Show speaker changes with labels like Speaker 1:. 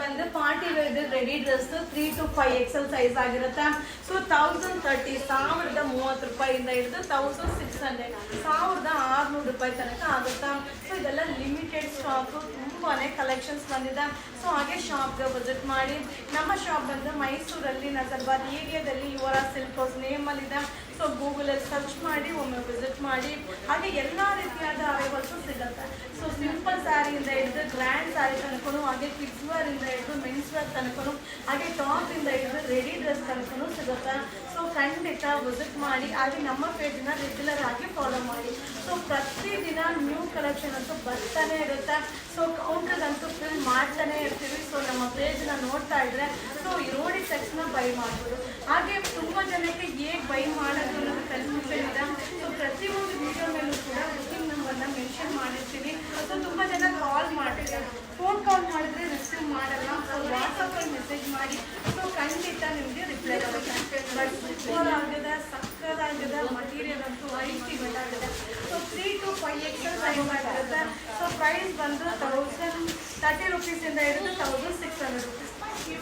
Speaker 1: ಬಂದು party wear ready dress 3 to 5 XL size ಆಗಿರುತ್ತೆ. So 1030 ರೂಪಾಯಿಂದ ಹಿಡಿದು 1600 1600 ತನಕ ಆಗುತ್ತಾ. ಸೊ ಇದೆಲ್ಲ ಲಿಮಿಟೆಡ್ ಸ್ಟಾಕು, ತುಂಬಾನೇ ಕಲೆಕ್ಷನ್ಸ್ ಬಂದಿದೆ. ಸೊ ಹಾಗೆ ಶಾಪ್ಗೆ ವಿಸಿಟ್ ಮಾಡಿ. ನಮ್ಮ ಶಾಪ್ ಬಂದು ಮೈಸೂರಲ್ಲಿ ನಜರ್ಬಾದ್ ಏರಿಯಾದಲ್ಲಿ ಯುವರ ಸಿಲ್ಕ್ ಹೌಸ್ ನೇಮಲ್ಲಿದೆ. ಸೊ ಗೂಗಲಲ್ಲಿ ಸರ್ಚ್ ಮಾಡಿ ಒಮ್ಮೆ ವಿಸಿಟ್ ಮಾಡಿ. ಹಾಗೆ ಎಲ್ಲ ರೀತಿಯಾದ ಅರೈವಲ್ಸು ಸಿಗುತ್ತೆ. ಸೊ ಸಿಂಪಲ್ ಸ್ಯಾರಿಯಿಂದ ಹಿಡಿದು ಗ್ರ್ಯಾಂಡ್ ಸ್ಯಾರಿ ತನಕನು, ಹಾಗೆ ಕಿಡ್ಸ್ ವೇರ್ ಇಂದ ಹಿಡಿದು ಮೆನ್ಸ್ ವೇರ್ ತನಕನು, ಹಾಗೆ ಟಾಪ್ ಇಂದ ಹಿಡಿದು ರೆಡಿ ಡ್ರೆಸ್ ತನಕನು ಸಿಗುತ್ತೆ. ಸೊ ಖಂಡಿತ ವಿಸಿಟ್ ಮಾಡಿ. ಹಾಗೆ ನಮ್ಮ ಪೇಜ್ನ ರೆಗ್ಯುಲರ್ ಆಗಿ ಫಾಲೋ ಮಾಡಿ. ಸೊ ಪ್ರತಿದಿನ ನ್ಯೂ ಕಲೆಕ್ಷನ್ ಅಂತೂ ಬರ್ತಾನೆ ಇರುತ್ತೆ. ಸೊ ಕೌಂಟರ್ಗಂತೂ ಫಿಲ್ ಮಾಡ್ತಾನೆ ಇರ್ತೀವಿ. ಸೊ ನಮ್ಮ ಪೇಜ್ನ ನೋಡ್ತಾ ಇದ್ರೆ ಸೊ ನೋಡಿದ ತಕ್ಷಣ ಬೈ ಮಾಡ್ಬೋದು. ಹಾಗೆ ತುಂಬ ಜನಕ್ಕೆ ಹೇಗೆ ಬೈ ಮಾಡೋದು ಅನ್ನೋದು ಕನ್ಫ್ಯೂಷನ್ ಇದೆ. ಸೊ ಪ್ರತಿಯೊಂದು ವಿಡಿಯೋ ಮೇಲೂ ಕೂಡ ಬುಕಿಂಗ್ ನಂಬರ್ನ ಮೆನ್ಷನ್ ಮಾಡಿರ್ತೀವಿ. ಸೊ ತುಂಬ ಜನ ಕಾಲ್ ಮಾಡಿರ್ತಾರೆ, ಫೋನ್ ಕಾಲ್ ಮಾಡಿದ್ರೆ ರಿಸೀವ್ ಮಾಡಲ್ಲ. ಸೊ ವಾಟ್ಸಪ್ಪಲ್ಲಿ ಮೆಸೇಜ್ ಮಾಡಿ. ಸೊ ಖಂಡಿತ ನಿಮಗೆ ರಿಪ್ಲೈ ಬರುತ್ತೆ. ಬಟ್ ಸೂಪರ್ ಆಗಿದೆ, ಸಕ್ಕದಾಗಿದೆ. ಮಟೀರಿಯಲ್ ಅಂತೂ ಐಟಿ ಆಗಿದೆ. ಸೊ 3 to 5 XL ಸೈಜ್ ಆಗಿರುತ್ತೆ. ಸೊ ಪ್ರೈಸ್ ಬಂದು 1030 ರೂಪೀಸಿಂದ ಹಿಡಿದು 1600 ರೂಪೀಸ್. Thank you.